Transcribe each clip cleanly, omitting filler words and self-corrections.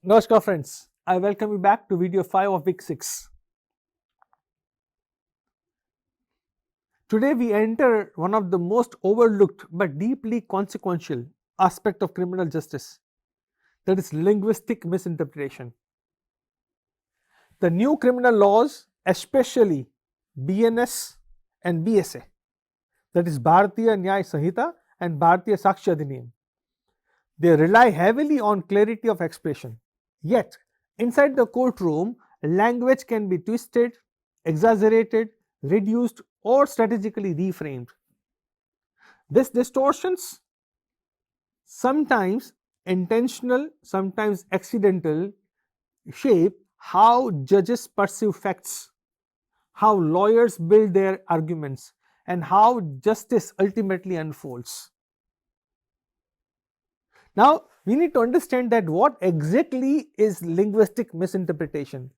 Namaskar friends, I welcome you back to video 5 of week 6. Today we enter one of the most overlooked but deeply consequential aspect of criminal justice, that is linguistic misinterpretation. The new criminal laws, especially BNS and BSA, that is Bharatiya Nyaya Sanhita and Bharatiya Sakshi Adhiniyam, they rely heavily on clarity of expression. Yet, inside the courtroom, language can be twisted, exaggerated, reduced, or strategically reframed. These distortions, sometimes intentional, sometimes accidental, shape how judges perceive facts, how lawyers build their arguments, and how justice ultimately unfolds. Now, we need to understand that what exactly is linguistic misinterpretation.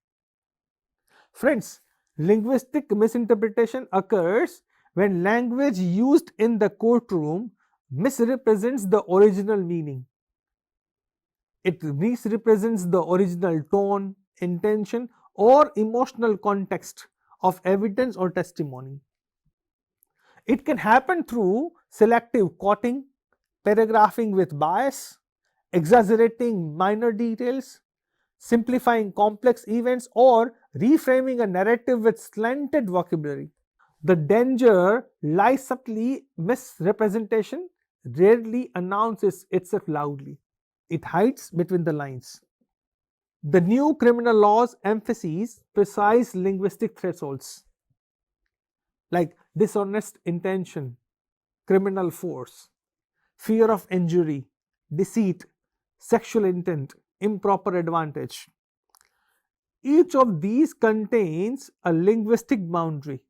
Friends, linguistic misinterpretation occurs when language used in the courtroom misrepresents the original meaning. It misrepresents the original tone, intention, or emotional context of evidence or testimony. It can happen through selective quoting, paragraphing with bias, exaggerating minor details, simplifying complex events, or reframing a narrative with slanted vocabulary. The danger lies subtly. Misrepresentation rarely announces itself loudly. It hides between the lines. The new criminal laws emphasize precise linguistic thresholds like dishonest intention, criminal force, fear of injury, deceit, sexual intent, improper advantage. Each of these contains a linguistic boundary.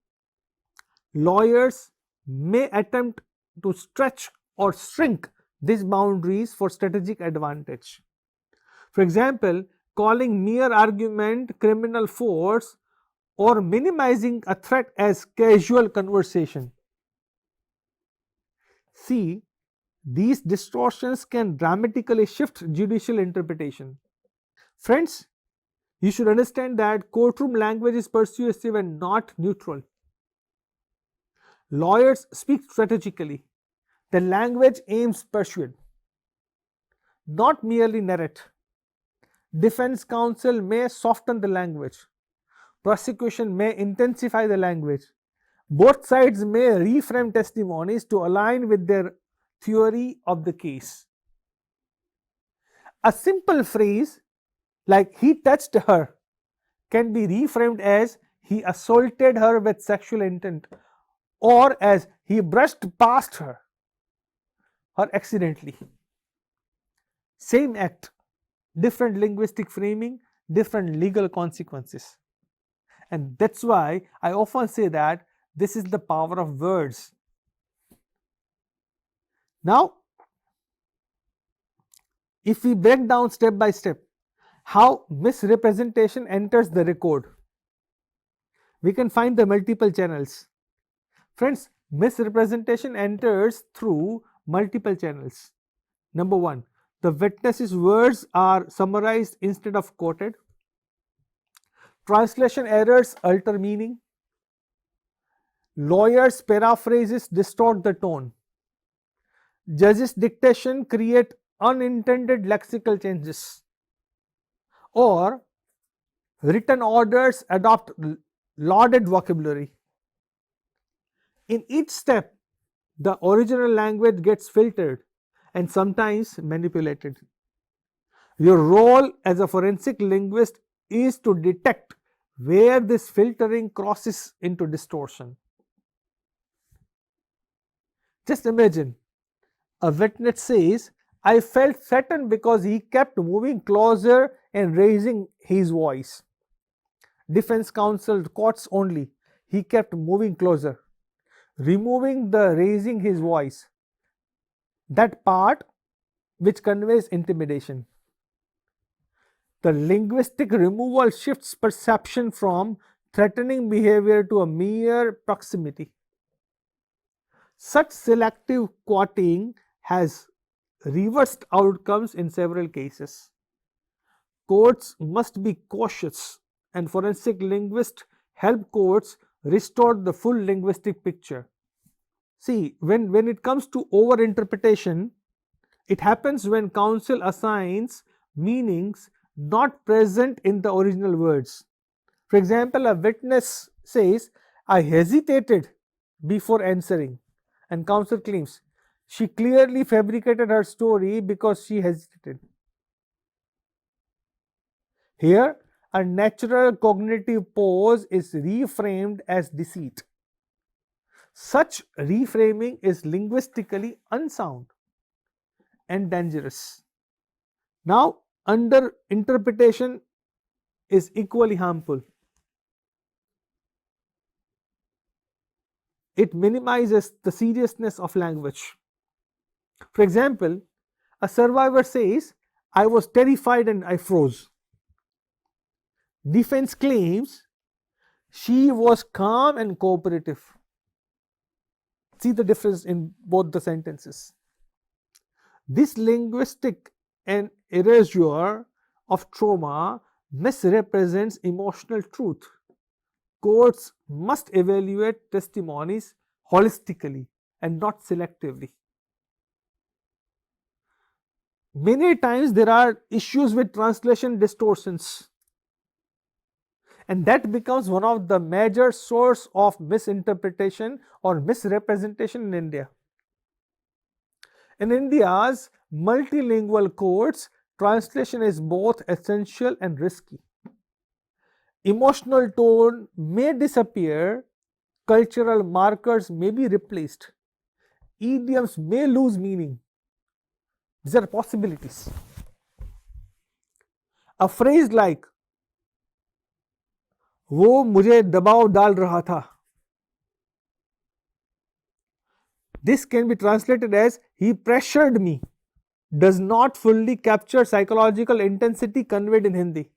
Lawyers may attempt to stretch or shrink these boundaries for strategic advantage. For example, calling mere argument criminal force or minimizing a threat as casual conversation. See, these distortions can dramatically shift judicial interpretation. Friends, you should understand that courtroom language is persuasive and not neutral. Lawyers speak strategically. The language aims persuade, not merely narrate. Defense counsel may soften the language. Prosecution may intensify the language. Both sides may reframe testimonies to align with their theory of the case. A simple phrase like he touched her can be reframed as he assaulted her with sexual intent or as he brushed past her or accidentally. Same act, different linguistic framing, different legal consequences. And that's why I often say that this is the power of words. Now, if we break down step by step how misrepresentation enters the record, we can find the multiple channels. Friends, misrepresentation enters through multiple channels. Number one, the witness's words are summarized instead of quoted. Translation errors alter meaning. Lawyers' paraphrases distort the tone. Judges' dictation create unintended lexical changes. Or written orders adopt lauded vocabulary. In each step, the original language gets filtered and sometimes manipulated. Your role as a forensic linguist is to detect where this filtering crosses into distortion. Just imagine a witness says, I felt threatened because he kept moving closer and raising his voice. Defense counsel quotes only, he kept moving closer, removing the raising his voice, that part which conveys intimidation. The linguistic removal shifts perception from threatening behavior to a mere proximity. Such selective quoting has reversed outcomes in several cases. Courts must be cautious, and forensic linguists help courts restore the full linguistic picture. See, when it comes to overinterpretation, it happens when counsel assigns meanings not present in the original words. For example, a witness says, I hesitated before answering, and counsel claims she clearly fabricated her story because she hesitated. Here, a natural cognitive pause is reframed as deceit. Such reframing is linguistically unsound and dangerous. Now, underinterpretation is equally harmful. It minimizes the seriousness of language. For example, a survivor says, I was terrified and I froze. Defense claims she was calm and cooperative. See the difference in both the sentences. This linguistic and erasure of trauma misrepresents emotional truth. Courts must evaluate testimonies holistically and not selectively. Many times there are issues with translation distortions, and that becomes one of the major source of misinterpretation or misrepresentation in India. In India's multilingual courts, translation is both essential and risky. Emotional tone may disappear, cultural markers may be replaced, idioms may lose meaning. These are possibilities. A phrase like वो मुझे दबाव डाल रहा था, this can be translated as he pressured me, does not fully capture psychological intensity conveyed in Hindi.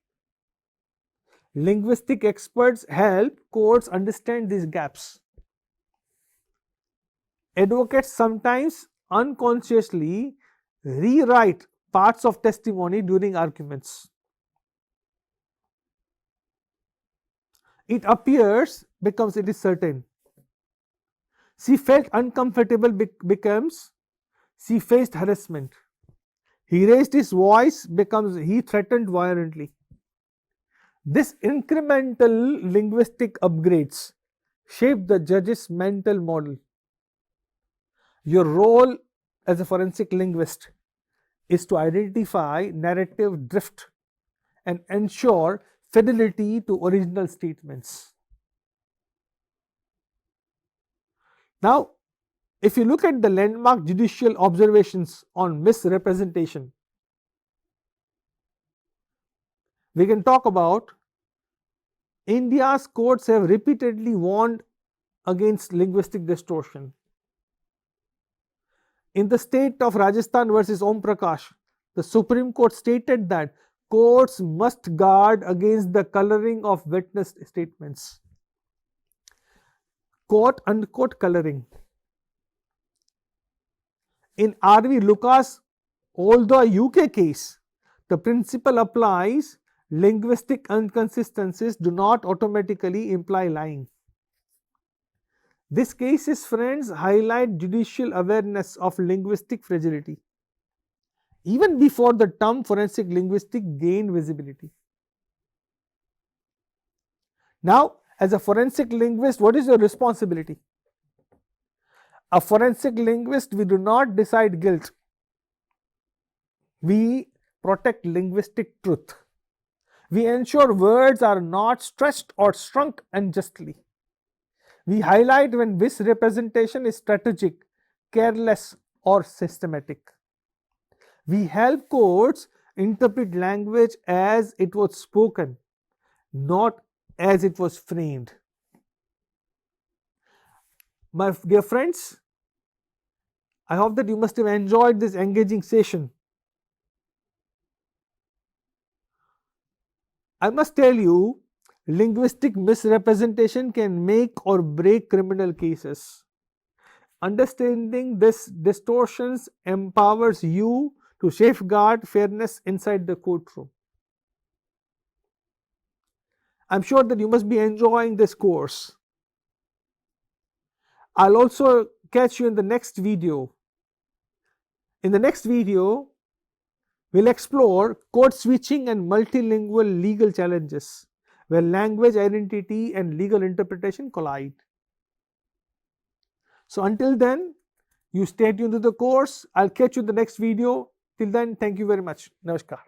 Linguistic experts help courts understand these gaps. Advocates sometimes unconsciously rewrite parts of testimony during arguments. It appears becomes it is certain. She felt uncomfortable becomes she faced harassment. He raised his voice becomes he threatened violently. This incremental linguistic upgrades shape the judge's mental model. Your role as a forensic linguist is to identify narrative drift and ensure fidelity to original statements. Now, if you look at the landmark judicial observations on misrepresentation, we can talk about India's courts have repeatedly warned against linguistic distortion. In the state of Rajasthan versus Om Prakash, the Supreme Court stated that courts must guard against the coloring of witness statements. Quote unquote coloring. In R.V. Lucas, although a UK case, the principle applies, linguistic inconsistencies do not automatically imply lying. These cases, friends, highlight judicial awareness of linguistic fragility, even before the term forensic linguistic gained visibility. Now, as a forensic linguist, what is your responsibility? A forensic linguist, we do not decide guilt. We protect linguistic truth. We ensure words are not stretched or shrunk unjustly. We highlight when misrepresentation is strategic, careless, or systematic. We help courts interpret language as it was spoken, not as it was framed. My dear friends, I hope that you must have enjoyed this engaging session. I must tell you, linguistic misrepresentation can make or break criminal cases. Understanding these distortions empowers you to safeguard fairness inside the courtroom. I'm sure that you must be enjoying this course. I'll also catch you in the next video. In the next video, we'll explore code switching and multilingual legal challenges, where language identity and legal interpretation collide. So until then, you stay tuned to the course. I'll catch you in the next video. Till then, thank you very much. Namaskar.